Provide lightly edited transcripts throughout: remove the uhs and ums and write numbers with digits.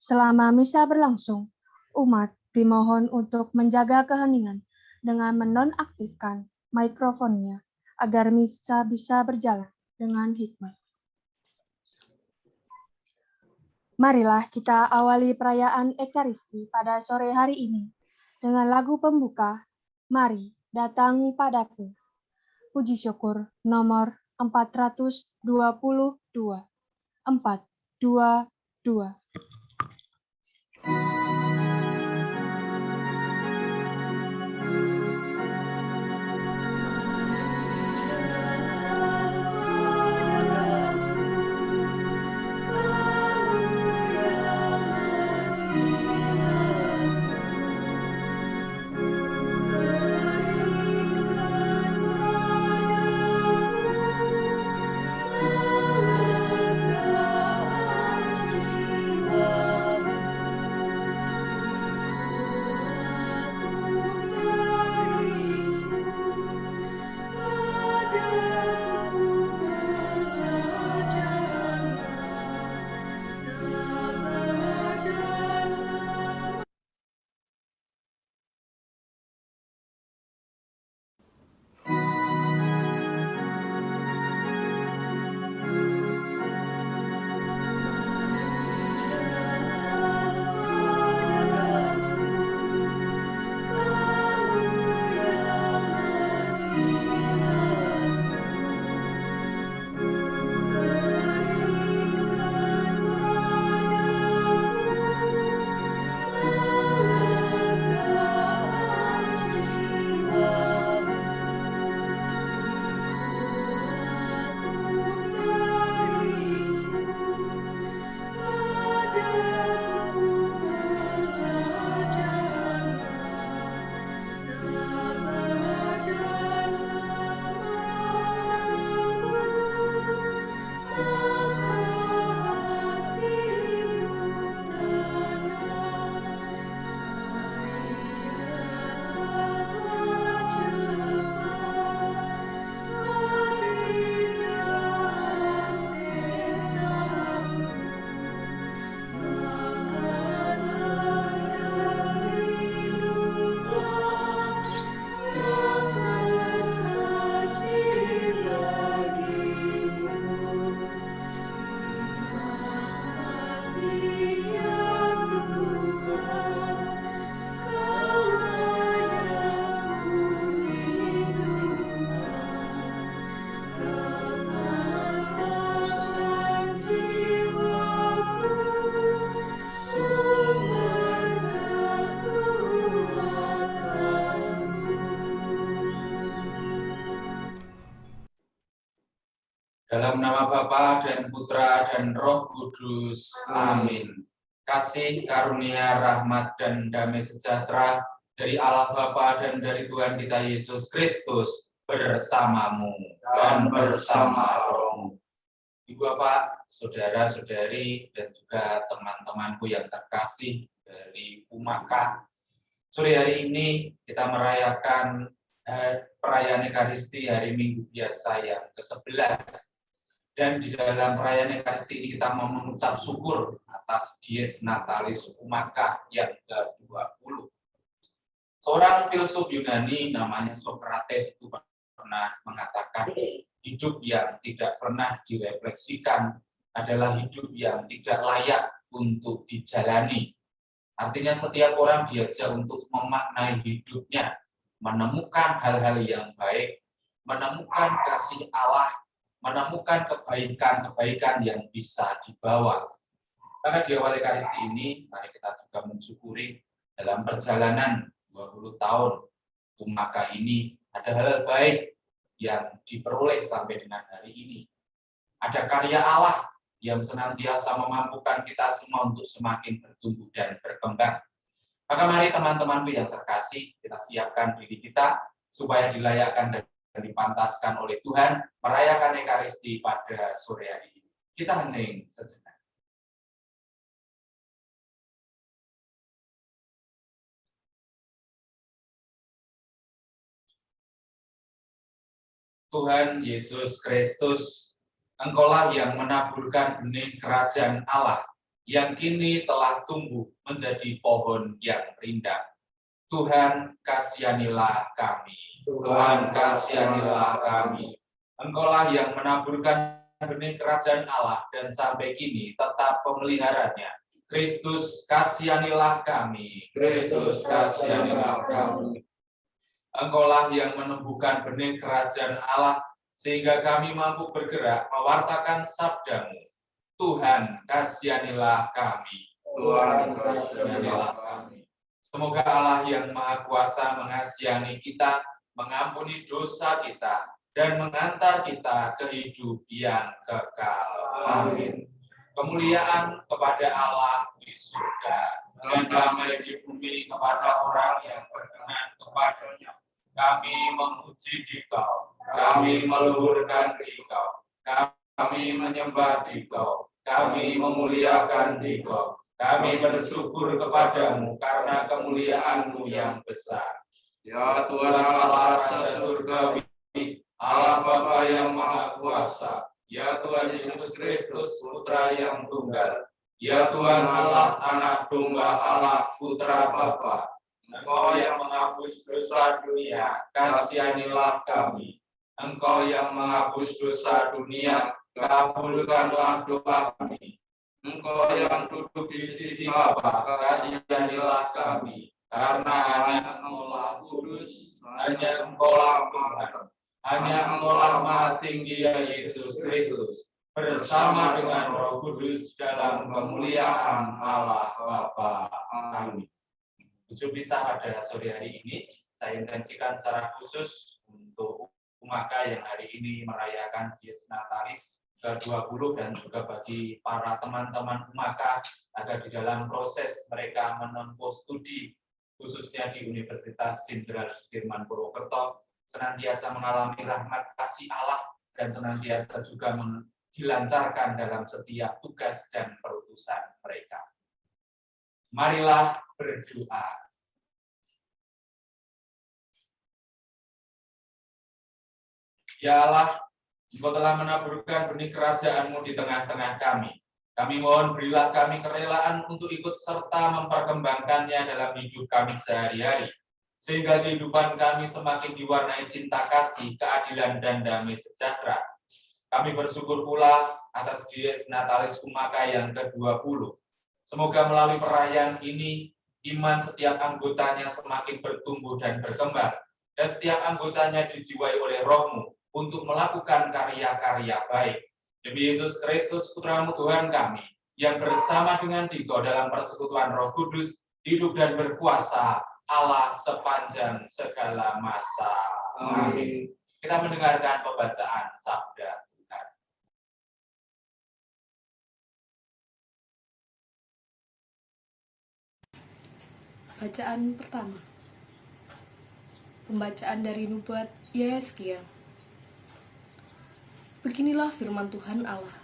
Selama misa berlangsung, umat dimohon untuk menjaga keheningan dengan menonaktifkan mikrofonnya agar misa bisa berjalan dengan hikmat. Marilah kita awali perayaan Ekaristi pada sore hari ini dengan lagu pembuka, Mari Datang Padaku. Puji syukur nomor 422. 422. Dalam nama Bapa dan Putra dan Roh Kudus. Amin. Kasih, karunia, rahmat, dan damai sejahtera dari Allah Bapa dan dari Tuhan kita Yesus Kristus bersamamu dan bersama rohmu. Ibu Bapak, saudara-saudari, dan juga teman-temanku yang terkasih dari Umaka. Sore hari ini kita merayakan perayaan Ekaristi hari Minggu Biasa yang ke-11. Dan di dalam perayaan Ekaristi ini kita mau mengucap syukur atas Dies Natalis Umaka yang ke-20. Seorang filsuf Yunani namanya Sokrates itu pernah mengatakan hidup yang tidak pernah direfleksikan adalah hidup yang tidak layak untuk dijalani. Artinya setiap orang diajak untuk memaknai hidupnya, menemukan hal-hal yang baik, menemukan kasih Allah, menemukan kebaikan-kebaikan yang bisa dibawa. Maka di awal Ekaristi ini, mari kita juga mensyukuri dalam perjalanan 20 tahun Umaka ini, ada hal baik yang diperoleh sampai dengan hari ini. Ada karya Allah yang senantiasa memampukan kita semua untuk semakin bertumbuh dan berkembang. Maka mari teman-temanku yang terkasih, kita siapkan diri kita supaya dilayakkan dan dipantaskan oleh Tuhan merayakan Ekaristi pada sore hari ini. Kita hening sejenak. Tuhan Yesus Kristus, Engkaulah yang menaburkan benih kerajaan Allah yang kini telah tumbuh menjadi pohon yang rindang. Tuhan, kasihanilah kami. Tuhan, kasihanilah kami. Engkaulah yang menaburkan benih kerajaan Allah dan sampai kini tetap pemeliharanya. Kristus, kasihanilah kami. Kristus, kasihanilah kami. Engkaulah yang menumbuhkan benih kerajaan Allah sehingga kami mampu bergerak mewartakan sabdamu. Tuhan, kasihanilah kami. Tuhan, kasihanilah kami. Semoga Allah yang Maha Kuasa mengasihani kita, mengampuni dosa kita, dan mengantar kita ke hidup yang kekal. Amin. Kemuliaan kepada Allah di surga, dan damai di bumi kepada orang yang berkenan kepadanya. Kami memuji Dikau, kami meluhurkan Dikau, kami menyembah Dikau, kami memuliakan Dikau, kami bersyukur kepadamu karena kemuliaan-Mu yang besar. Ya Tuhan Allah Raja Surgawi, Allah Bapa yang Maha Kuasa, ya Tuhan Yesus Kristus, Putra yang Tunggal, ya Tuhan Allah, Anak Domba Allah, Putra Bapa, Engkau yang menghapus dosa dunia, kasihanilah kami. Engkau yang menghapus dosa dunia, kabulkanlah doa kami. Engkau yang duduk di sisi Bapa, kasihanilah kami. Karena hanya Engkaulah kudus, hanya Engkaulah Tuhan, hanya Engkaulah Maha Tinggi ya Yesus Kristus, bersama dengan Roh Kudus dalam kemuliaan Allah Bapa. Amin. Tujuh bisa pada sore hari ini, saya intensikan secara khusus untuk Umaka yang hari ini merayakan Dies Natalis ke-20 dan juga bagi para teman-teman Umaka agar di dalam proses mereka menempuh studi khususnya di Universitas Jenderal Sudirman Purwokerto senantiasa mengalami rahmat kasih Allah dan senantiasa juga dilancarkan dalam setiap tugas dan perutusan mereka. Marilah berdoa. Ya Allah, Engkau telah menaburkan benih kerajaan-Mu di tengah-tengah kami. Kami mohon berilah kami kerelaan untuk ikut serta memperkembangkannya dalam hidup kami sehari-hari. Sehingga kehidupan kami semakin diwarnai cinta kasih, keadilan, dan damai sejahtera. Kami bersyukur pula atas Dies Natalis Umaka yang ke-20. Semoga melalui perayaan ini, iman setiap anggotanya semakin bertumbuh dan berkembang, dan setiap anggotanya dijiwai oleh Roh-Mu untuk melakukan karya-karya baik. Demi Yesus Kristus, Putra-Mu Tuhan kami, yang bersama dengan Dikau dalam persekutuan Roh Kudus, hidup dan berkuasa Allah sepanjang segala masa. Amin. Kita mendengarkan pembacaan Sabda Tuhan. Bacaan pertama. Pembacaan dari nubuat Yehezkiel. Beginilah firman Tuhan Allah.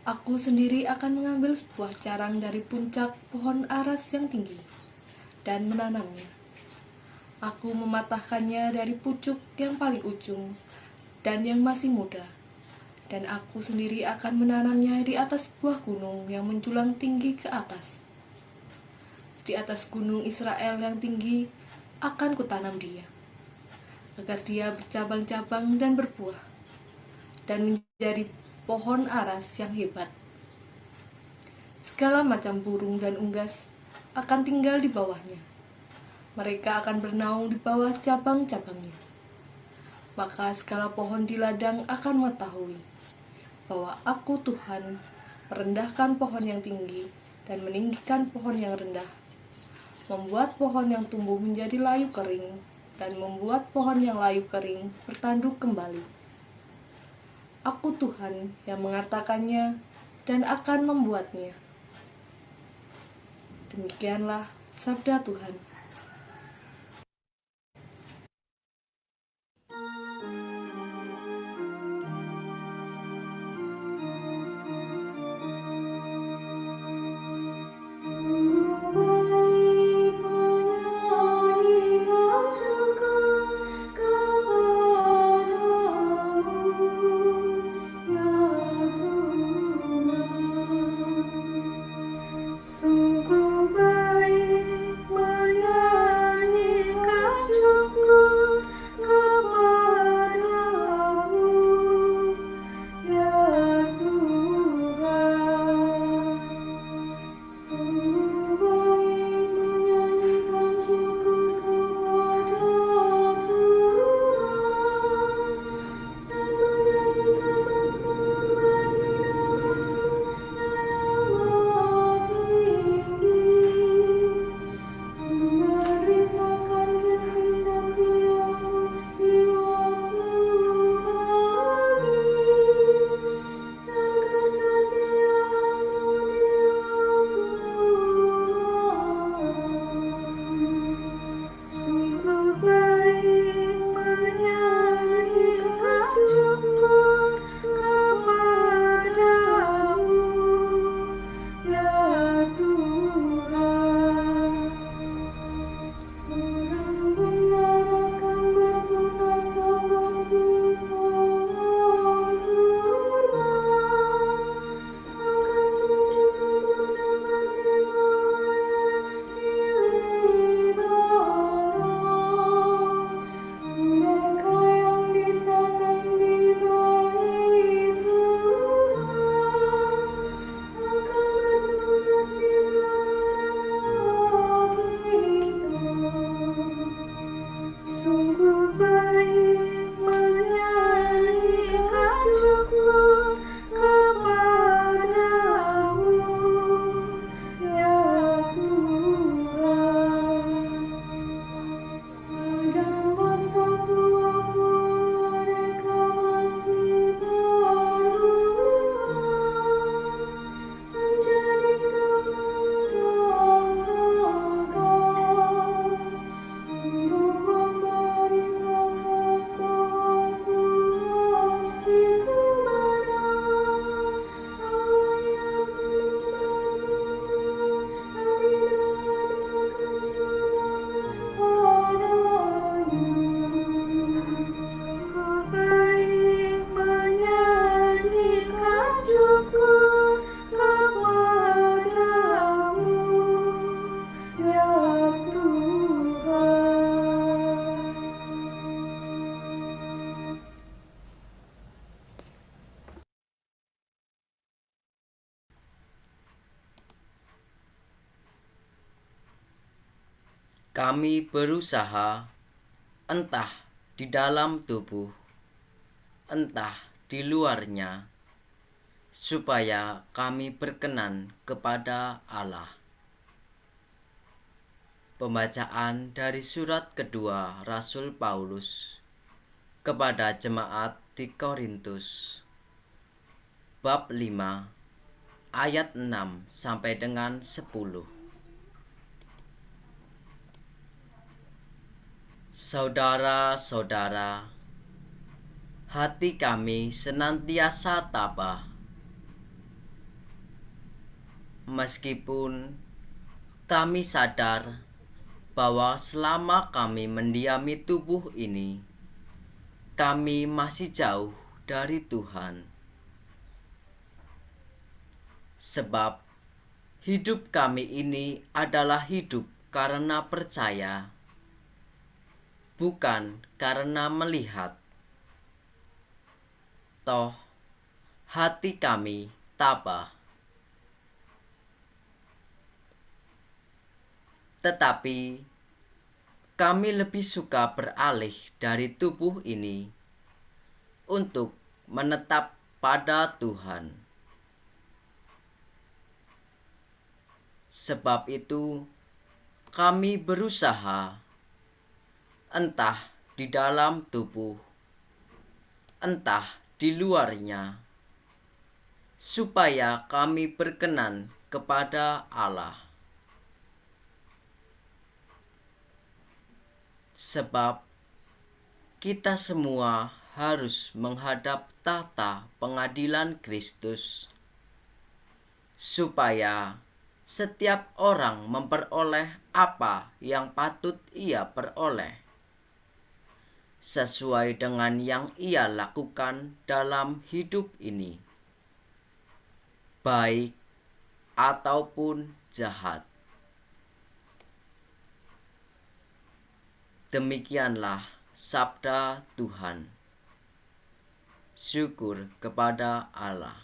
Aku sendiri akan mengambil sebuah carang dari puncak pohon aras yang tinggi dan menanamnya. Aku mematahkannya dari pucuk yang paling ujung dan yang masih muda, dan aku sendiri akan menanamnya di atas sebuah gunung yang menjulang tinggi ke atas. Di atas gunung Israel yang tinggi akan kutanam dia, agar dia bercabang-cabang dan berbuah, dan menjadi pohon aras yang hebat. Segala macam burung dan unggas akan tinggal di bawahnya. Mereka akan bernaung di bawah cabang-cabangnya. Maka segala pohon di ladang akan mengetahui bahwa aku Tuhan merendahkan pohon yang tinggi dan meninggikan pohon yang rendah, membuat pohon yang tumbuh menjadi layu kering, dan membuat pohon yang layu kering bertanduk kembali. Aku Tuhan yang mengatakannya dan akan membuatnya. Demikianlah sabda Tuhan. Kami berusaha, entah di dalam tubuh, entah di luarnya, supaya kami berkenan kepada Allah. Pembacaan dari surat kedua Rasul Paulus kepada jemaat di Korintus, bab 5, ayat 6 sampai dengan 10. Saudara-saudara, hati kami senantiasa tabah, meskipun kami sadar bahwa selama kami mendiami tubuh ini, kami masih jauh dari Tuhan. Sebab hidup kami ini adalah hidup karena percaya, bukan karena melihat. Toh, hati kami tabah. Tetapi kami lebih suka beralih dari tubuh ini untuk menetap pada Tuhan. Sebab itu, kami berusaha, entah di dalam tubuh, entah di luarnya, supaya kami berkenan kepada Allah. Sebab kita semua harus menghadap tahta pengadilan Kristus, supaya setiap orang memperoleh apa yang patut ia peroleh, sesuai dengan yang ia lakukan dalam hidup ini, baik ataupun jahat. Demikianlah sabda Tuhan. Syukur kepada Allah.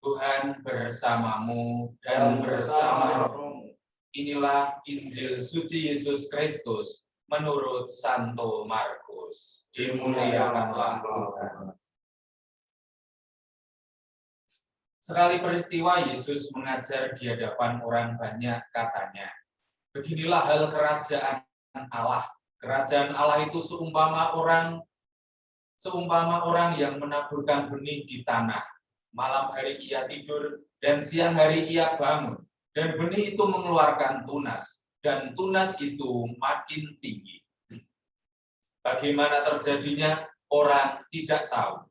Tuhan bersamamu dan bersama rohmu. Inilah Injil suci Yesus Kristus menurut Santo Markus. Dimuliakanlah Tuhan. Sekali peristiwa Yesus mengajar di hadapan orang banyak, katanya, beginilah hal kerajaan Allah. Kerajaan Allah itu seumpama orang yang menaburkan benih di tanah. Malam hari ia tidur, dan siang hari ia bangun. Dan benih itu mengeluarkan tunas, dan tunas itu makin tinggi. Bagaimana terjadinya, orang tidak tahu.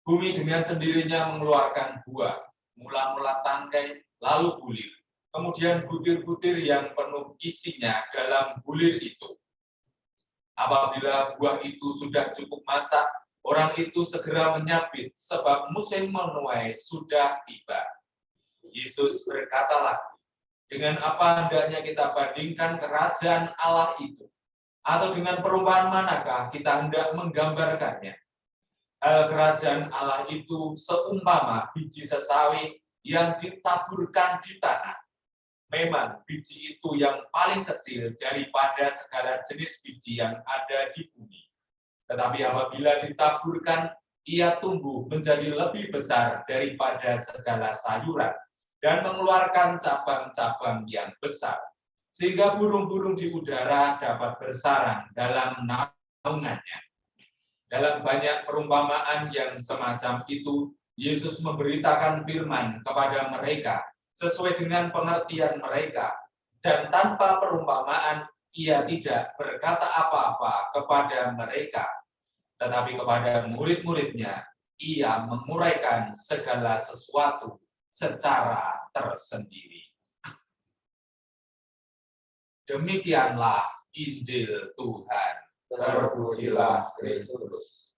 Bumi dengan sendirinya mengeluarkan buah, mula-mula tangkai, lalu bulir. Kemudian butir-butir yang penuh isinya dalam bulir itu. Apabila buah itu sudah cukup masak, orang itu segera menyabit, sebab musim menuai sudah tiba. Yesus berkata lagi, dengan apa hendaknya kita bandingkan kerajaan Allah itu? Atau dengan perumpamaan manakah kita hendak menggambarkannya? Kerajaan Allah itu seumpama biji sesawi yang ditaburkan di tanah. Memang biji itu yang paling kecil daripada segala jenis biji yang ada di bumi. Tetapi apabila ditaburkan, ia tumbuh menjadi lebih besar daripada segala sayuran dan mengeluarkan cabang-cabang yang besar, sehingga burung-burung di udara dapat bersarang dalam naungannya. Dalam banyak perumpamaan yang semacam itu, Yesus memberitakan firman kepada mereka sesuai dengan pengertian mereka, dan tanpa perumpamaan ia tidak berkata apa-apa kepada mereka, tetapi kepada murid-muridnya ia menguraikan segala sesuatu secara tersendiri. Demikianlah Injil Tuhan. Terpujilah Kristus.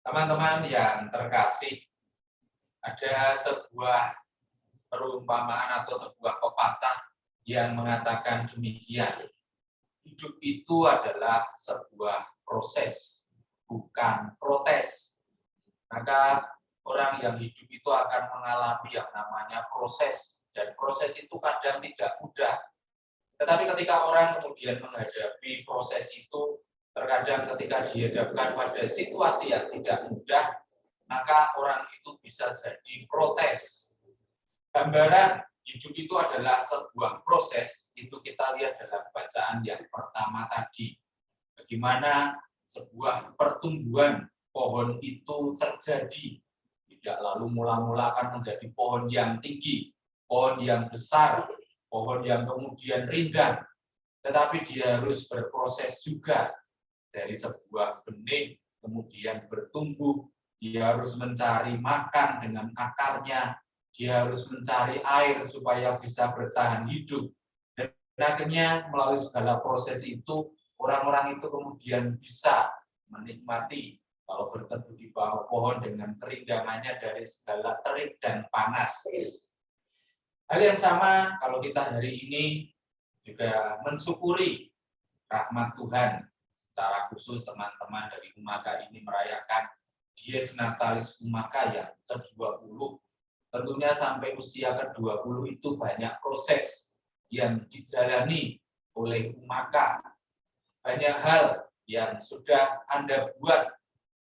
Teman-teman yang terkasih, ada sebuah perumpamaan atau sebuah pepatah yang mengatakan demikian. Hidup itu adalah sebuah proses, bukan protes. Maka orang yang hidup itu akan mengalami yang namanya proses, dan proses itu kadang tidak mudah. Tetapi ketika orang kemudian menghadapi proses itu, terkadang ketika dihadapkan pada situasi yang tidak mudah, maka orang itu bisa jadi protes. Gambaran hidup itu adalah sebuah proses, itu kita lihat dalam bacaan yang pertama tadi. Bagaimana sebuah pertumbuhan pohon itu terjadi. Tidak lalu mula-mula akan menjadi pohon yang tinggi, pohon yang besar, pohon yang kemudian rindang, tetapi dia harus berproses juga. Dari sebuah benih kemudian bertumbuh, dia harus mencari makan dengan akarnya, dia harus mencari air supaya bisa bertahan hidup. Dan akhirnya melalui segala proses itu, orang-orang itu kemudian bisa menikmati kalau berteduh di bawah pohon dengan kerindangannya dari segala terik dan panas. Hal yang sama kalau kita hari ini juga mensyukuri rahmat Tuhan. Secara khusus teman-teman dari Umaka ini merayakan Dies Natalis Umaka yang ke-20. Tentunya sampai usia ke-20 itu banyak proses yang dijalani oleh Umaka. Banyak hal yang sudah Anda buat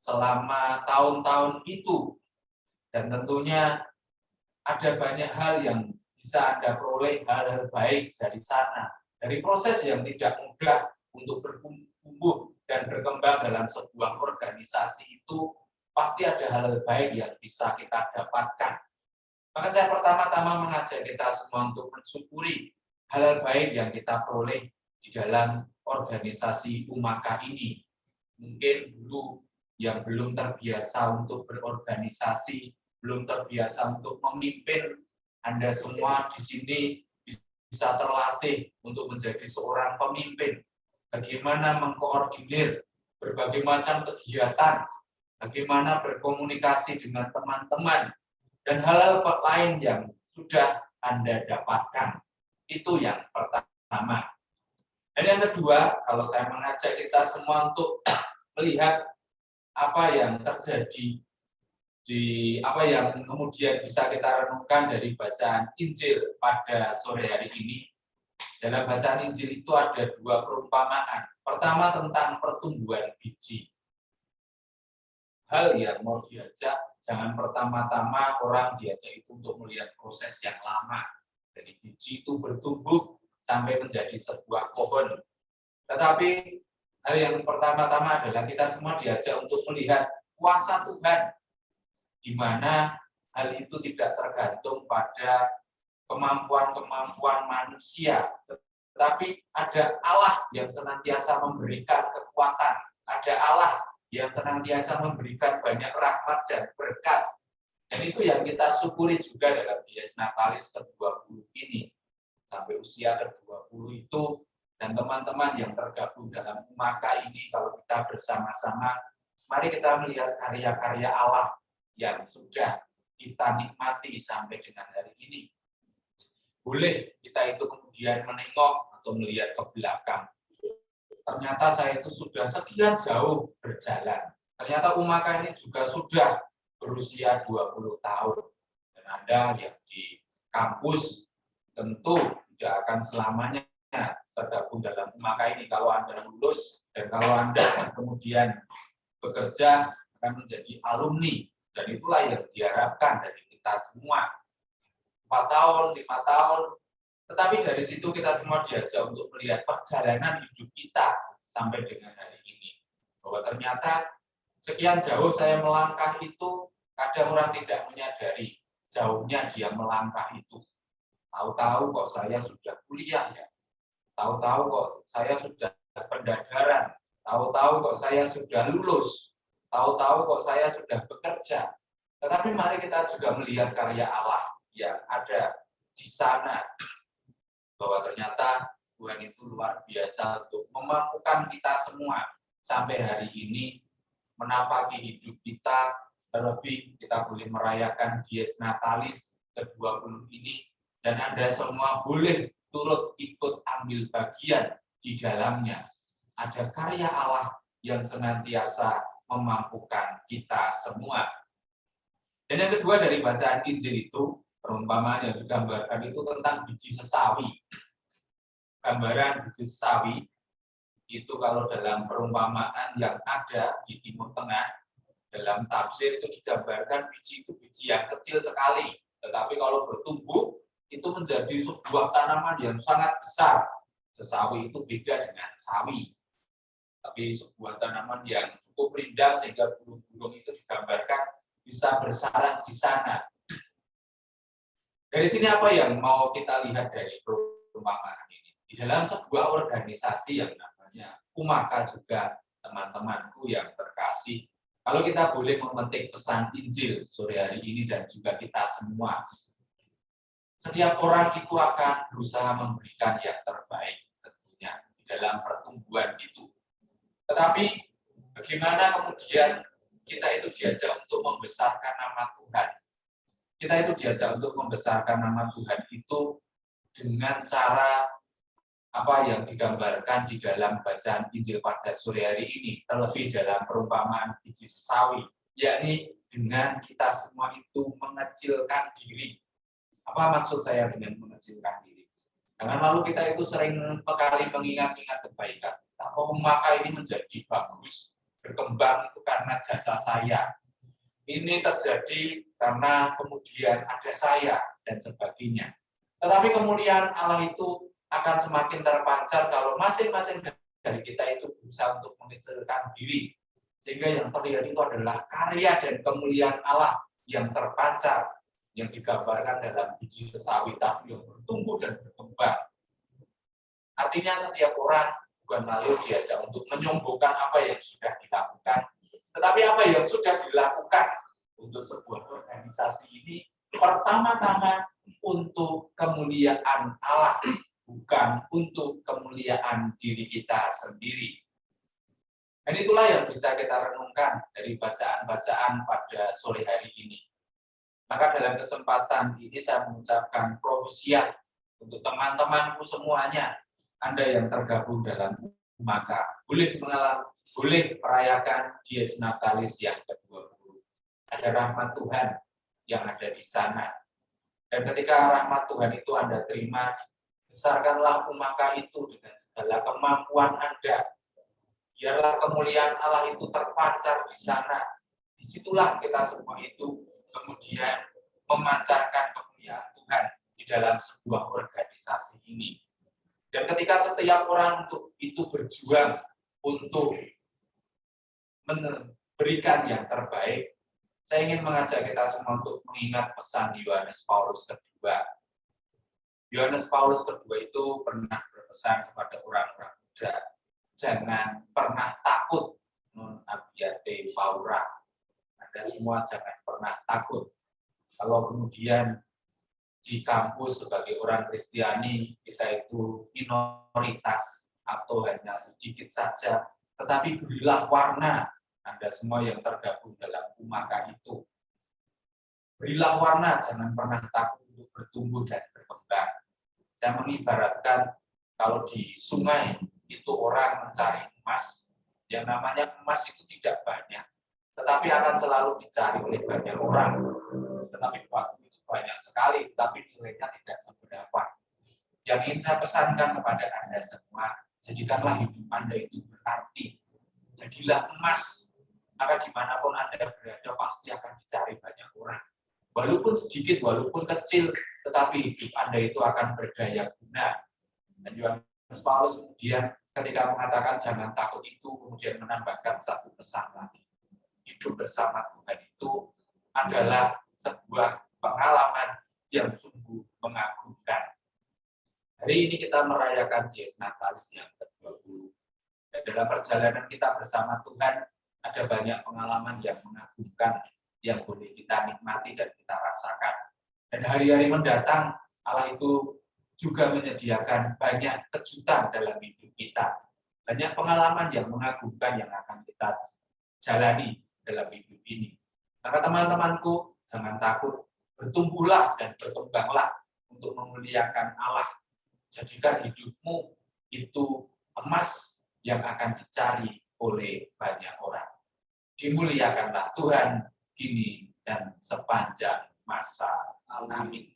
selama tahun-tahun itu. Dan tentunya ada banyak hal yang bisa Anda peroleh, hal-hal baik dari sana. Dari proses yang tidak mudah untuk bertumbuh dan berkembang dalam sebuah organisasi itu, pasti ada hal-hal baik yang bisa kita dapatkan. Maka saya pertama-tama mengajak kita semua untuk mensyukuri hal-hal baik yang kita peroleh di dalam organisasi Umaka ini. Mungkin dulu yang belum terbiasa untuk berorganisasi, belum terbiasa untuk memimpin, Anda semua di sini bisa terlatih untuk menjadi seorang pemimpin. Bagaimana mengkoordinir berbagai macam kegiatan, bagaimana berkomunikasi dengan teman-teman, dan hal-hal lain yang sudah Anda dapatkan. Itu yang pertama. Dan yang kedua, kalau saya mengajak kita semua untuk melihat apa yang terjadi apa yang kemudian bisa kita renungkan dari bacaan Injil pada sore hari ini. Dalam bacaan Injil itu ada dua perumpamaan. Pertama tentang pertumbuhan biji. Hal yang mau diajak, jangan pertama-tama orang diajak itu untuk melihat proses yang lama. Dari biji itu bertumbuh sampai menjadi sebuah pohon. Tetapi hal yang pertama-tama adalah kita semua diajak untuk melihat kuasa Tuhan, di mana hal itu tidak tergantung pada kemampuan-kemampuan manusia, tetapi ada Allah yang senantiasa memberikan kekuatan, ada Allah yang senantiasa memberikan banyak rahmat dan berkat. Dan itu yang kita syukuri juga dalam Dies Natalis ke-20 ini. Sampai usia ke-20 itu, dan teman-teman yang tergabung dalam Umaka ini, kalau kita bersama-sama, mari kita melihat karya-karya Allah yang sudah kita nikmati sampai dengan hari ini. Boleh kita itu kemudian menengok atau melihat ke belakang. Ternyata saya itu sudah sekian jauh berjalan. Ternyata Umaka ini juga sudah berusia 20 tahun. Dan Anda yang di kampus tentu tidak akan selamanya tergabung dalam Umaka ini. Kalau Anda lulus dan kalau Anda kemudian bekerja akan menjadi alumni. Dan itulah yang diharapkan dari kita semua. 4 tahun, 5 tahun. Tetapi dari situ kita semua diajak untuk melihat perjalanan hidup kita sampai dengan hari ini. Bahwa ternyata sekian jauh saya melangkah itu, kadang orang tidak menyadari jauhnya dia melangkah itu. Tahu-tahu kok saya sudah kuliah ya. Tahu-tahu kok saya sudah pendadaran. Tahu-tahu kok saya sudah lulus. Tahu-tahu kok saya sudah bekerja. Tetapi mari kita juga melihat karya Allah yang ada di sana. Bahwa ternyata Tuhan itu luar biasa untuk memampukan kita semua sampai hari ini menapaki hidup kita, terlebih kita boleh merayakan Dies Natalis ke-20 ini, dan Anda semua boleh turut ikut ambil bagian di dalamnya. Ada karya Allah yang senantiasa memampukan kita semua. Dan yang kedua dari bacaan Injil itu, perumpamaan yang digambarkan itu tentang biji sesawi. Gambaran biji sesawi itu kalau dalam perumpamaan yang ada di Timur Tengah, dalam tafsir itu digambarkan biji itu biji yang kecil sekali, tetapi kalau bertumbuh itu menjadi sebuah tanaman yang sangat besar. Sesawi itu beda dengan sawi, tapi sebuah tanaman yang cukup rindang sehingga burung-burung itu digambarkan bisa bersarang di sana. Dari sini apa yang mau kita lihat dari perumpamaan ini? Di dalam sebuah organisasi yang namanya Umaka juga, teman-temanku yang terkasih, kalau kita boleh memetik pesan Injil sore hari ini dan juga kita semua, setiap orang itu akan berusaha memberikan yang terbaik tentunya di dalam pertumbuhan itu. Tetapi bagaimana kemudian kita itu diajak untuk membesarkan nama Tuhan? Kita itu diajak untuk membesarkan nama Tuhan itu dengan cara apa yang digambarkan di dalam bacaan Injil pada sore hari ini, terlebih dalam perumpamaan biji sesawi, yakni dengan kita semua itu mengecilkan diri. Apa maksud saya dengan mengecilkan diri? Jangan lalu kita itu sering sekali mengingat-ingat kebaikan. Tapi maka ini menjadi bagus, berkembang itu karena jasa saya. Ini terjadi karena kemudian ada saya dan sebagainya. Tetapi kemuliaan Allah itu akan semakin terpancar kalau masing-masing dari kita itu berusaha untuk mengecilkan diri. Sehingga yang terlihat itu adalah karya dan kemuliaan Allah yang terpancar, yang digambarkan dalam biji sesawi tadi yang bertumbuh dan berkembang. Artinya setiap orang bukan lalu diajak untuk menyombongkan apa yang sudah dilakukan, tetapi apa yang sudah dilakukan untuk sebuah organisasi ini pertama-tama untuk kemuliaan Allah, bukan untuk kemuliaan diri kita sendiri. Dan itulah yang bisa kita renungkan dari bacaan-bacaan pada sore hari ini. Maka dalam kesempatan ini saya mengucapkan profesiat untuk teman-temanku semuanya, Anda yang tergabung dalam Umaka, boleh merayakan Dies Natalis yang ke-20. Ada rahmat Tuhan yang ada di sana. Dan ketika rahmat Tuhan itu Anda terima, besarkanlah Umaka itu dengan segala kemampuan Anda. Biarlah kemuliaan Allah itu terpancar di sana. Disitulah kita semua itu kemudian memancarkan kemuliaan Tuhan di dalam sebuah organisasi ini. Dan ketika setiap orang itu berjuang untuk memberikan yang terbaik, saya ingin mengajak kita semua untuk mengingat pesan Yohanes Paulus kedua. Yohanes Paulus kedua itu pernah berpesan kepada orang-orang muda, jangan pernah takut, non abiate paura. Anda semua jangan pernah takut. Kalau kemudian di kampus sebagai orang Kristiani kita itu minoritas atau hanya sedikit saja, tetapi berilah warna Anda semua yang tergabung dalam Umaka itu. Berilah warna, jangan pernah takut untuk bertumbuh dan berkembang. Saya mengibaratkan kalau di sungai itu orang mencari emas, yang namanya emas itu tidak banyak, tetapi akan selalu dicari oleh banyak orang. Tetapi waktu itu banyak sekali, tapi nilainya tidak seberapa. Yang ingin saya pesankan kepada Anda semua, jadikanlah hidup Anda itu berarti. Jadilah emas, maka dimanapun Anda berada pasti akan dicari banyak orang. Walaupun sedikit, walaupun kecil, tetapi hidup Anda itu akan berdaya guna. Dan Yohanes Paulus kemudian ketika mengatakan jangan takut itu, kemudian menambahkan satu pesan lagi. Hidup bersama Tuhan itu adalah sebuah pengalaman yang sungguh mengagumkan. Hari ini kita merayakan Dies Natalis yang ke-20. Dan dalam perjalanan kita bersama Tuhan, ada banyak pengalaman yang mengagumkan yang boleh kita nikmati dan kita rasakan. Dan hari-hari mendatang, Allah itu juga menyediakan banyak kejutan dalam hidup kita. Banyak pengalaman yang mengagumkan yang akan kita jalani dalam hidup ini. Maka teman-temanku, jangan takut, bertumbuhlah dan berkembanglah untuk memuliakan Allah. Jadikan hidupmu itu emas yang akan dicari oleh banyak orang. Dimuliakanlah Tuhan kini dan sepanjang masa. Amin.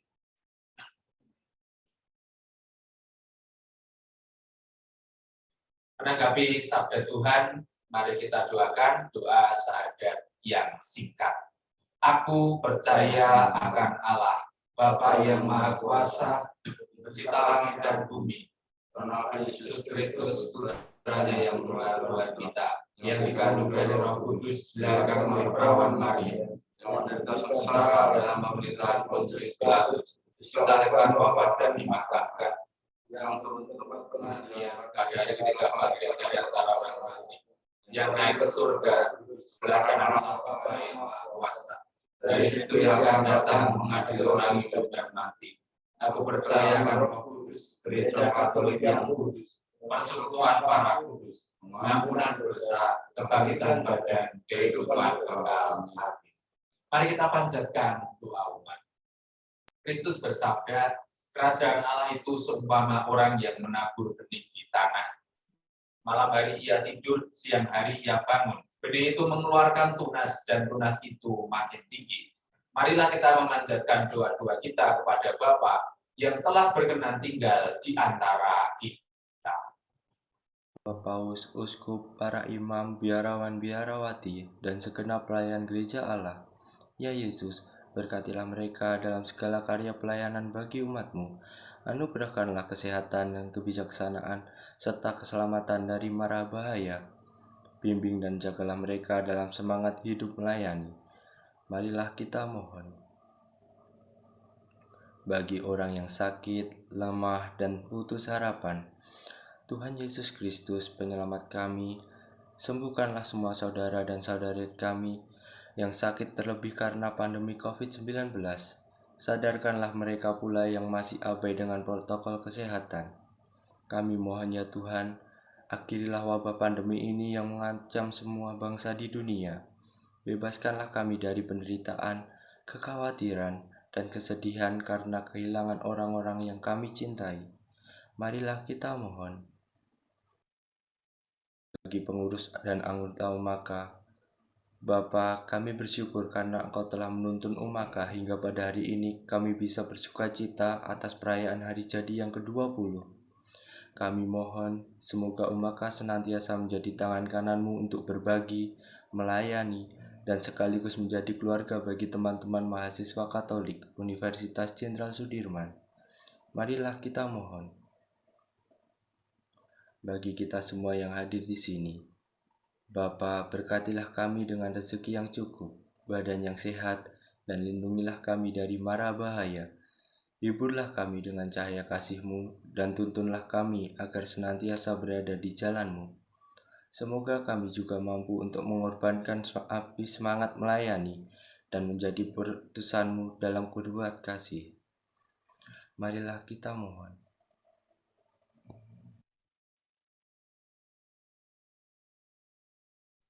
Menanggapi sabda Tuhan, mari kita doakan doa syahadat yang singkat. Aku percaya akan Allah, Bapa yang Maha Kuasa, pencipta langit dan bumi, karena Yesus Kristus, Putranya yang berdoa Tuhan kita, yang dikandung dari Roh Kudus, dilahirkan oleh perawan Maria, yang menderita sengsara dalam pemerintahan Pontius Pilatus, disalibkan, wafat dan dimakamkan, yang turun ke tempat kematian pada hari ketiga bangkit dari antara orang mati, yang naik ke surga, sebelah kanan Allah Bapa yang Maha Kuasa. Dari situ yang akan datang mengadili orang hidup dan mati. Aku percaya akan Roh Kudus, Gereja Katolik yang kudus, persekutuan para kudus, pengampunan dosa, kebangkitan badan, kehidupan kekal. Amin. Mari kita panjatkan doa umat. Kristus bersabda, kerajaan Allah itu seumpama orang yang menabur benih di tanah. Malam hari ia tidur, siang hari ia bangun. Benih itu mengeluarkan tunas dan tunas itu makin tinggi. Marilah kita memanjatkan doa-doa kita kepada Bapa yang telah berkenan tinggal di antara kita. Paus, uskup, para imam, biarawan, biarawati, dan segenap pelayan gereja Allah. Ya Yesus, berkatilah mereka dalam segala karya pelayanan bagi umat-Mu. Anugerahkanlah kesehatan dan kebijaksanaan, serta keselamatan dari mara bahaya. Bimbing dan jagalah mereka dalam semangat hidup melayani. Marilah kita mohon. Bagi orang yang sakit, lemah, dan putus harapan, Tuhan Yesus Kristus, penyelamat kami, sembuhkanlah semua saudara dan saudari kami yang sakit terlebih karena pandemi COVID-19. Sadarkanlah mereka pula yang masih abai dengan protokol kesehatan. Kami mohon ya Tuhan, akhirilah wabah pandemi ini yang mengancam semua bangsa di dunia. Bebaskanlah kami dari penderitaan, kekhawatiran, dan kesedihan karena kehilangan orang-orang yang kami cintai. Marilah kita mohon. Bagi pengurus dan anggota Umaka, Bapa, kami bersyukur karena Engkau telah menuntun Umaka hingga pada hari ini kami bisa bersukacita atas perayaan hari jadi yang ke-20. Kami mohon semoga Umaka senantiasa menjadi tangan kanan-Mu untuk berbagi, melayani, dan sekaligus menjadi keluarga bagi teman-teman mahasiswa Katolik Universitas Jenderal Sudirman. Marilah kita mohon. Bagi kita semua yang hadir di sini, Bapa, berkatilah kami dengan rezeki yang cukup, badan yang sehat, dan lindungilah kami dari mara bahaya. Hiburlah kami dengan cahaya kasih-Mu, dan tuntunlah kami agar senantiasa berada di jalan-Mu. Semoga kami juga mampu untuk mengorbankan api semangat melayani dan menjadi perutusan-Mu dalam berbuat kasih. Marilah kita mohon.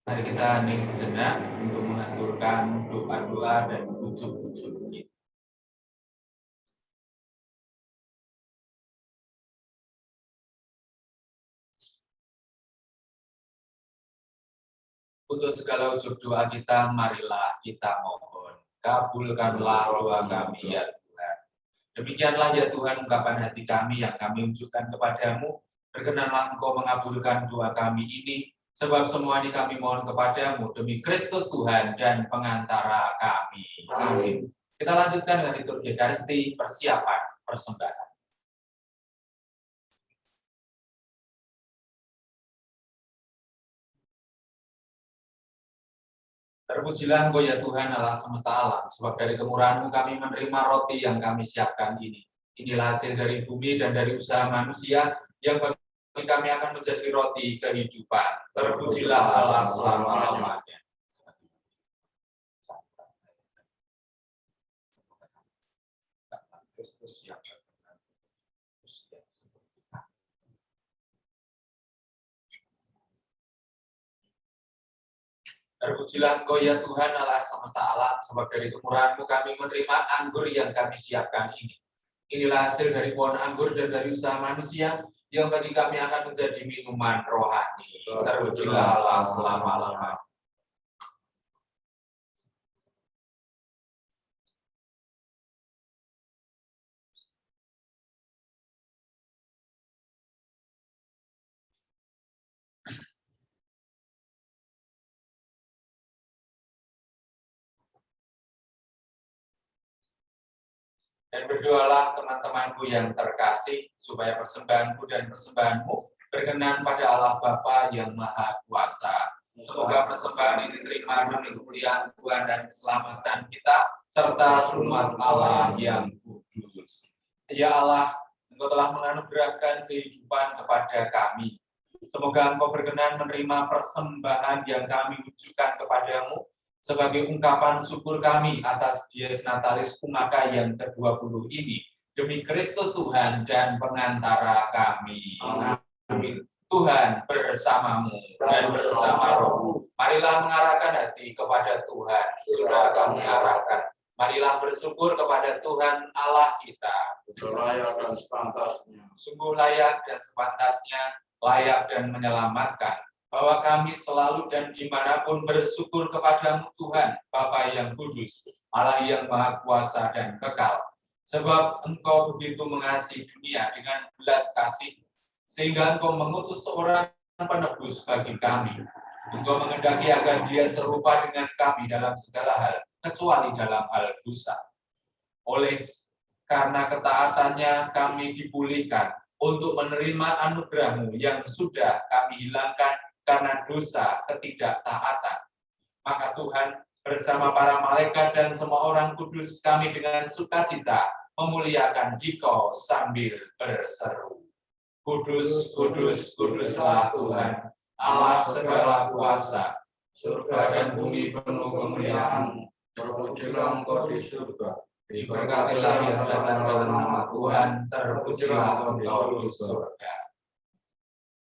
Mari kita hening sejenak untuk mengaturkan doa-doa dan ujuk-ujuk kita. Untuk segala ujuk doa kita, marilah kita mohon. Kabulkanlah doa kami ya Tuhan. Demikianlah ya Tuhan ungkapan hati kami yang kami unjukkan kepadamu. Berkenanlah Engkau mengabulkan doa kami ini, sebab semua ini kami mohon kepadamu demi Kristus Tuhan dan pengantara kami. Amin. Kita lanjutkan dengan liturgi Ekaristi, persiapan persembahan. Terpujilah Engkau ya Tuhan Allah semesta alam, sebab dari kemurahan-Mu kami menerima roti yang kami siapkan ini. Inilah hasil dari bumi dan dari usaha manusia yang bagi kami akan menjadi roti kehidupan. Terpujilah Allah selama-lamanya. Kristus yang Terpujilah Engkau ya Tuhan Allah semesta alam, sebab dari kemurahan-Mu kami menerima anggur yang kami siapkan ini. Inilah hasil dari pohon anggur dan dari usaha manusia yang bagi kami akan menjadi minuman rohani. Terpujilah Allah selama-lamanya. Dan berdoalah teman-temanku yang terkasih, supaya persembahanku dan persembahanmu berkenan pada Allah Bapa yang Maha Kuasa. Semoga persembahan ini diterima demi kemuliaan Tuhan dan keselamatan kita, serta umat Allah yang kudus. Ya Allah, Engkau telah menganugerahkan kehidupan kepada kami. Semoga Engkau berkenan menerima persembahan yang kami wujudkan kepadamu, sebagai ungkapan syukur kami atas Dies Natalis Umaka yang ke-20 ini, demi Kristus Tuhan dan pengantara kami. Amin. Tuhan bersamamu dan bersama rohmu. Marilah mengarahkan hati kepada Tuhan, sudah kami arahkan. Marilah bersyukur kepada Tuhan Allah kita. Layak dan sepantasnya. Sungguh layak dan sepantasnya, layak dan menyelamatkan, bahwa kami selalu dan dimanapun bersyukur kepadamu Tuhan, Bapa yang kudus, Allah yang maha kuasa dan kekal. Sebab Engkau begitu mengasihi dunia dengan belas kasih, sehingga Engkau mengutus seorang penebus bagi kami. Engkau menghendaki agar dia serupa dengan kami dalam segala hal, kecuali dalam hal dosa. Karena ketaatannya kami dipulihkan untuk menerima anugerah-Mu yang sudah kami hilangkan karena dosa ketidaktaatan. Maka Tuhan bersama para malaikat dan semua orang kudus kami dengan sukacita memuliakan Dikau sambil berseru. Kudus, kudus, kuduslah Tuhan, Allah segala kuasa. Surga dan bumi penuh kemuliaan-Mu. Terpujilah Engkau di surga. Diberkatilah yang datang dalam nama Tuhan. Terpujilah Engkau di surga.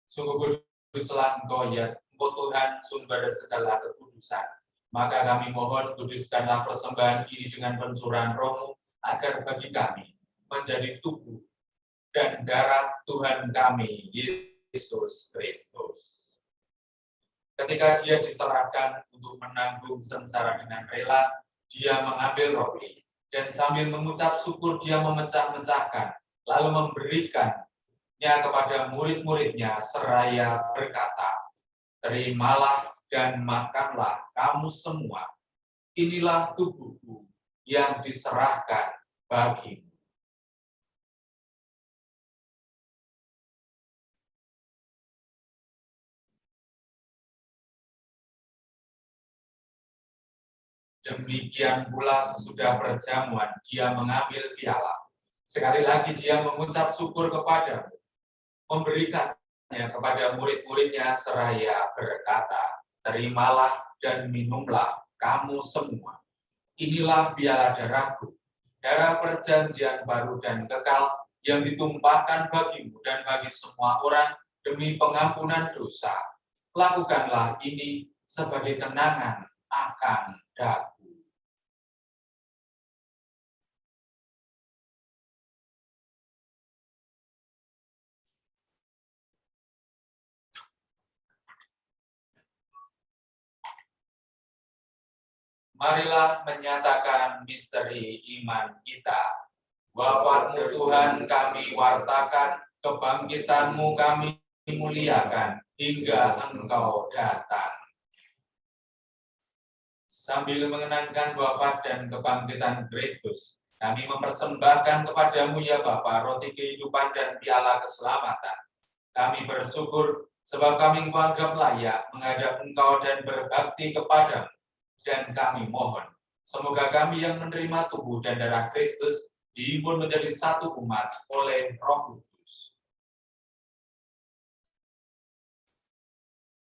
Sungguh kuduslah Engkau ya Tuhan, sumber segala kekudusan. Maka kami mohon, kuduskanlah persembahan ini dengan pencurahan Roh-Mu, agar bagi kami menjadi tubuh dan darah Tuhan kami, Yesus Kristus. Ketika dia diserahkan untuk menanggung sengsara dengan rela, dia mengambil roti, dan sambil mengucap syukur dia memecah-mecahkan, lalu memberikannya kepada murid-muridnya seraya berkata, "Terimalah dan makanlah kamu semua. Inilah tubuhku yang diserahkan bagimu." Demikian pula sesudah perjamuan, dia mengambil piala. Sekali lagi dia mengucap syukur kepadamu, memberikannya kepada murid-muridnya seraya berkata, "Terimalah dan minumlah kamu semua. Inilah piala darahku, darah perjanjian baru dan kekal yang ditumpahkan bagimu dan bagi semua orang demi pengampunan dosa. Lakukanlah ini sebagai kenangan akan daku." Marilah menyatakan misteri iman kita. Wafat-Mu Tuhan kami wartakan, kebangkitan-Mu kami muliakan, hingga Engkau datang. sambil mengenangkan wafat dan kebangkitan Kristus, kami mempersembahkan kepadamu ya Bapa roti kehidupan dan piala keselamatan. Kami bersyukur sebab kami menganggap layak menghadap Engkau dan berbakti kepadamu. Dan kami mohon, semoga kami yang menerima tubuh dan darah Kristus dihimpun menjadi satu umat oleh Roh Kudus.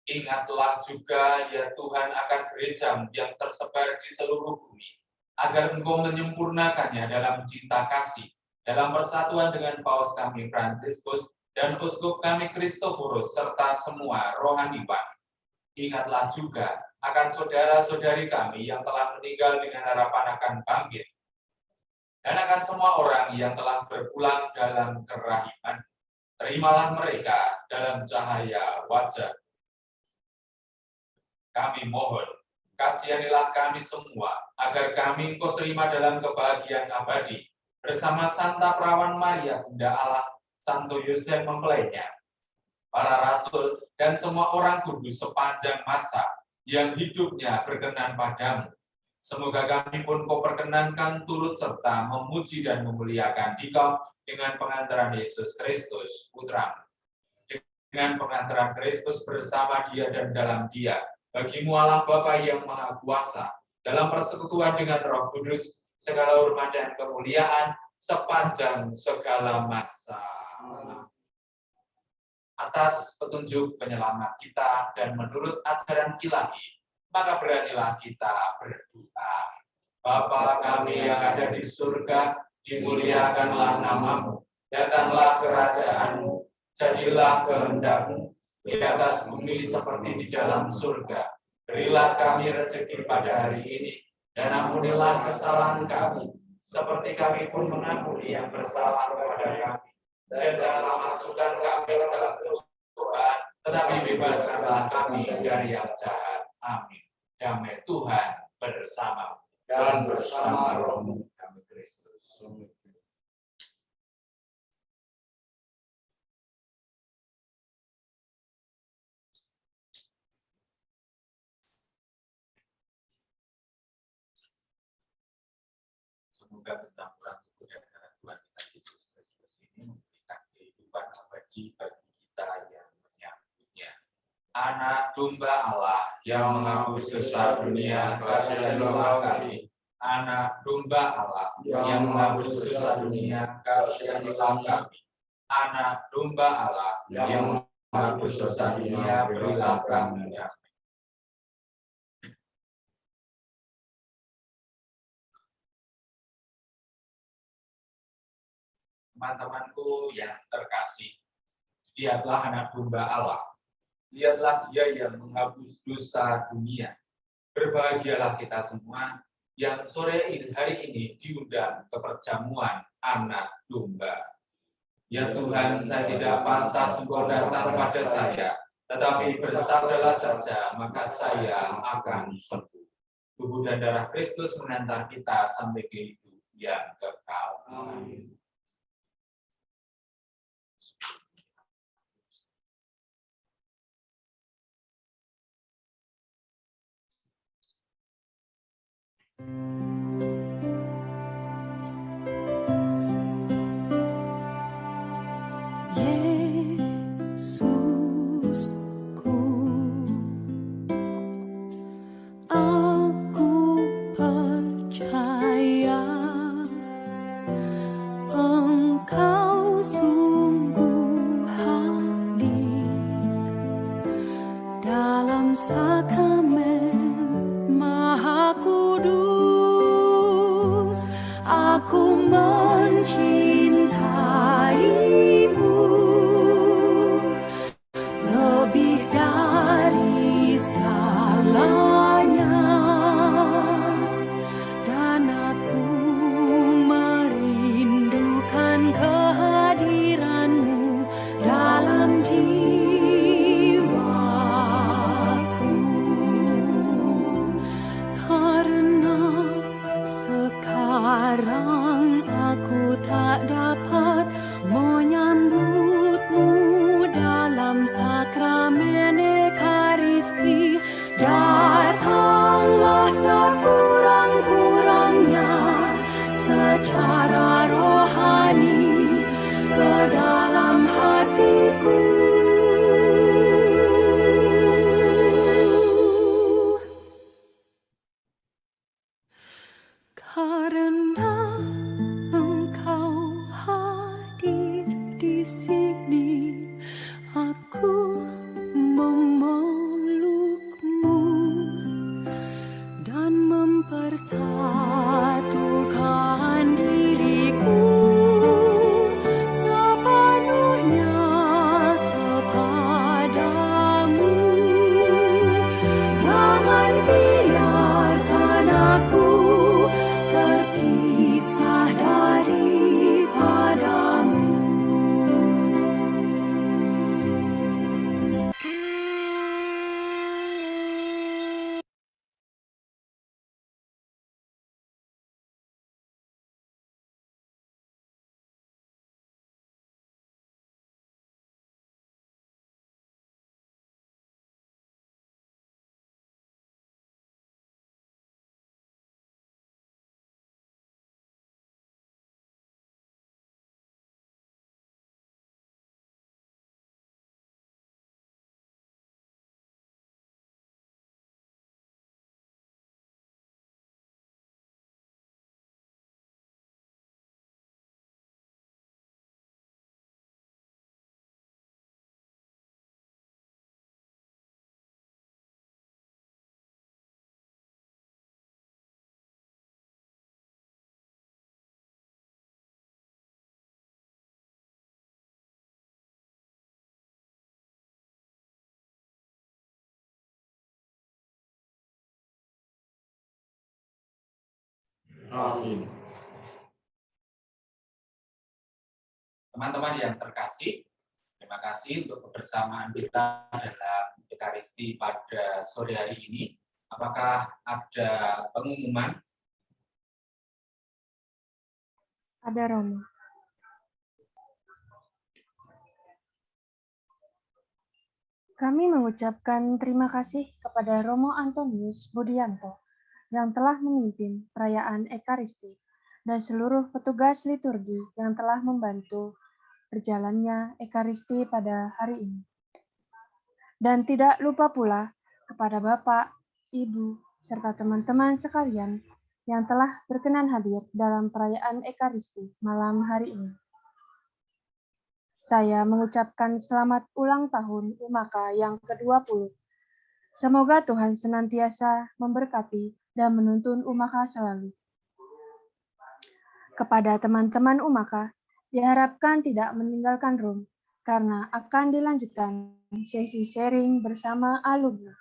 Ingatlah juga ya Tuhan akan gerejamu yang tersebar di seluruh bumi, agar Engkau menyempurnakannya dalam cinta kasih, dalam persatuan dengan Paus kami Fransiskus dan Uskup kami Kristoforus serta semua rohaniwan. Ingatlah juga akan saudara-saudari kami yang telah meninggal dengan harapan akan bangkit, dan akan semua orang yang telah berpulang dalam kerahiman. Terimalah mereka dalam cahaya wajah. Kami mohon, kasihanilah kami semua, agar kami Engkau terima dalam kebahagiaan abadi, bersama Santa Perawan Maria, Bunda Allah, Santo Yosef mempelainya, para rasul, dan semua orang kudus sepanjang masa yang hidupnya berkenan padamu. Semoga kami pun Kau perkenankan turut serta memuji dan memuliakan Dikau dengan pengantaran Yesus Kristus, Putra-Mu. Dengan pengantaran Kristus bersama Dia dan dalam Dia, bagimu Allah Bapa yang Maha Kuasa, dalam persekutuan dengan Roh Kudus, segala hormat dan kemuliaan sepanjang segala masa. Atas petunjuk penyelamat kita dan menurut ajaran ilahi, maka beranilah kita berdoa. Bapa kami yang ada di surga, dimuliakanlah namamu, datanglah kerajaan-Mu, jadilah kehendak-Mu, di atas bumi seperti di dalam surga. Berilah kami rezeki pada hari ini, dan ampunilah kesalahan kami, seperti kami pun mengampuni yang bersalah kepada kami. Dan janganlah masukkan kami ke dalam pencobaan, tetapi bebaskanlah kami dari yang jahat. Amin. Damai Tuhan bersama dan bersama rohmu kami Kristus. Semoga pencampuran tubuh dan darah Tuhan kita Yesus Kristus ini memberikan kehidupan abadi bagi kita yang menyambutnya. Anak domba Allah yang menghapus dosa dunia, kasihanilah kami. Anak domba Allah yang menghapus dosa dunia, kasihanilah kami. Anak domba Allah yang menghapus dosa dunia, berilah kami. Teman-temanku yang terkasih, lihatlah anak domba Allah. Lihatlah Dia yang menghapus dosa dunia. Berbahagialah kita semua yang hari ini diundang ke perjamuan anak domba. Ya Tuhan, saya tidak pantas Engkau datang pada saya, tetapi bersabdalah saja, maka saya akan sembuh. Tubuh dan darah Kristus mengantar kita sampai ke hidup yang kekal. Amin. Sekarang aku tak sekurang-kurangnya secara rohani ke dalam hatiku. Karena Engkau hadir di sini, aku memelukmu dan mempersatukan diriku sepenuhnya kepadamu. Jangan biarkan aku terpisah daripadamu. Amin. Teman-teman yang terkasih, terima kasih untuk kebersamaan kita dalam Ekaristi pada sore hari ini. Apakah ada pengumuman? Ada, Romo. Kami mengucapkan terima kasih kepada Romo Antonius Budianto yang telah memimpin perayaan Ekaristi dan seluruh petugas liturgi yang telah membantu berjalannya Ekaristi pada hari ini. Dan tidak lupa pula kepada Bapak, Ibu, serta teman-teman sekalian yang telah berkenan hadir dalam perayaan Ekaristi malam hari ini. Saya mengucapkan selamat ulang tahun UMAKA yang ke-20. Semoga Tuhan senantiasa memberkati dan menuntun UMAKA selalu. Kepada teman-teman UMAKA, diharapkan tidak meninggalkan room, karena akan dilanjutkan sesi sharing bersama alumni.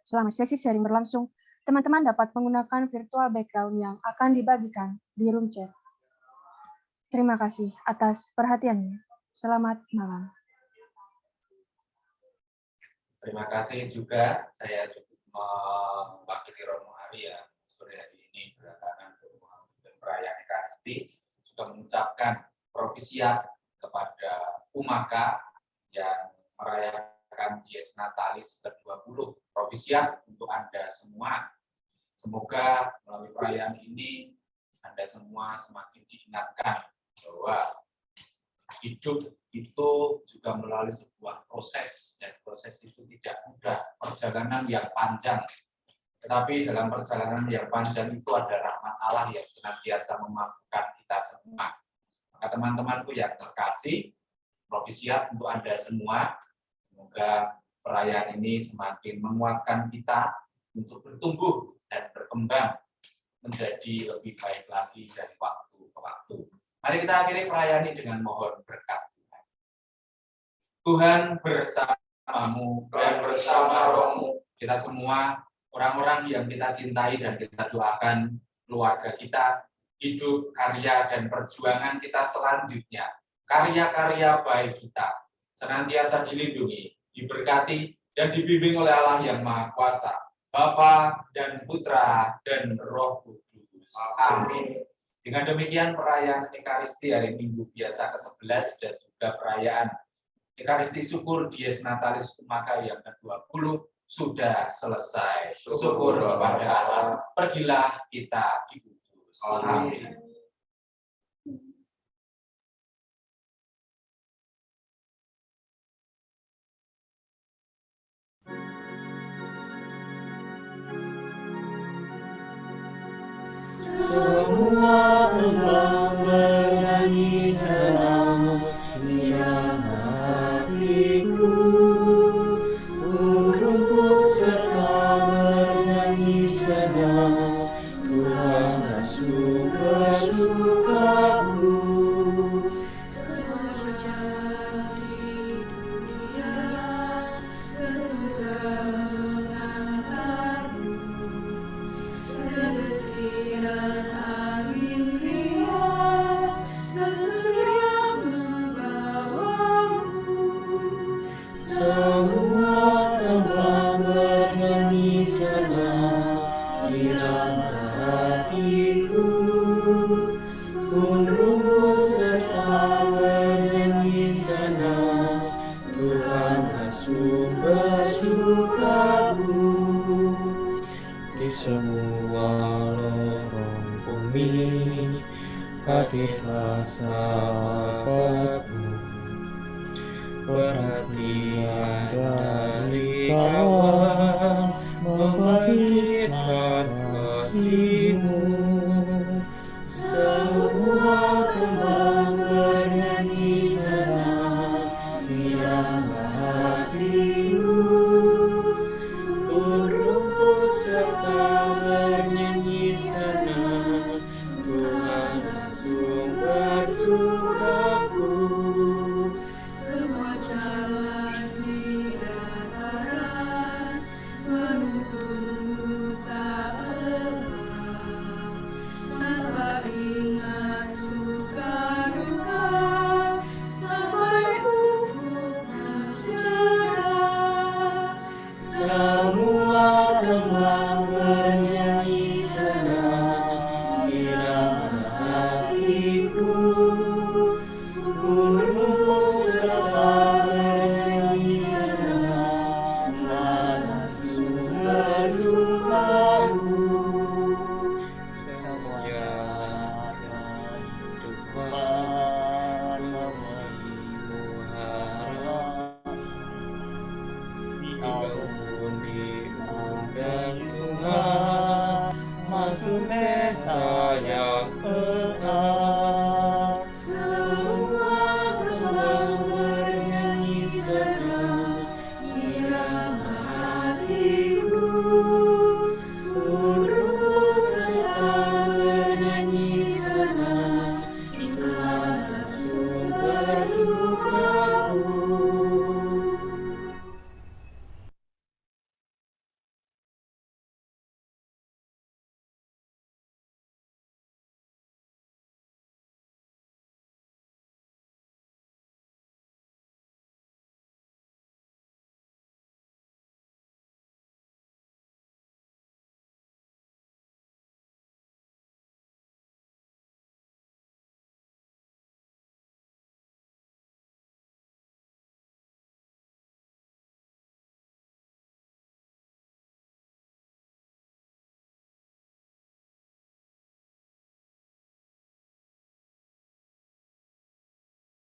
Selama sesi sharing berlangsung, teman-teman dapat menggunakan virtual background yang akan dibagikan di room chat. Terima kasih atas perhatiannya. Selamat malam. Terima kasih juga. Saya cukup mewakili Romo Arya sore hari ini berdatangan ke perayaan Ekaristi, juga mengucapkan propisiat kepada UMAKA yang merayakan Dies Natalis ke-20. Propisiat untuk Anda semua. Semoga melalui perayaan ini Anda semua semakin diingatkan bahwa hidup itu juga melalui sebuah proses, dan proses itu tidak mudah, perjalanan yang panjang. Tetapi dalam perjalanan yang panjang itu ada rahmat Allah yang senantiasa memampukan kita semua. Maka teman-temanku yang terkasih, propisiat untuk Anda semua, semoga perayaan ini semakin menguatkan kita untuk bertumbuh dan berkembang menjadi lebih baik lagi dari waktu ke waktu. Mari kita akhiri perayaan ini dengan mohon berkat Tuhan. Tuhan bersamamu dan bersama rohmu. Kita semua, orang-orang yang kita cintai dan kita doakan, keluarga kita, hidup, karya, dan perjuangan kita selanjutnya. Karya-karya baik kita senantiasa dilindungi, diberkati, dan dibimbing oleh Allah yang Maha Kuasa, Bapa dan Putra dan Roh Kudus. Amin. Dengan demikian perayaan Ekaristi hari Minggu biasa ke-11 dan juga perayaan Ekaristi syukur Dies Natalis UMAKA yang ke-20 sudah selesai. Syukur kepada Allah. Pergilah kita dikudus. Amin. Semua kembang bernyanyi senang di dalam hatiku. Rumput serta bernyanyi senang, Tuhanlah sukacitaku. Sejajar di dunia, kesukaan mengantarmu. Dan desiran angin riang, kesulian membawamu. Semua kembang bernyanyi senang di dalam hatiku. Pun rumput serta bernyanyi senang, Tuhanlah sumber sukaku. Di semua lorong bumi hadirlah sahabatmu. Perhatian dari kawan membangkitkan kasihmu. Semua kembang bernyanyi senang di dalam hatiku. Rumput serta bernyanyi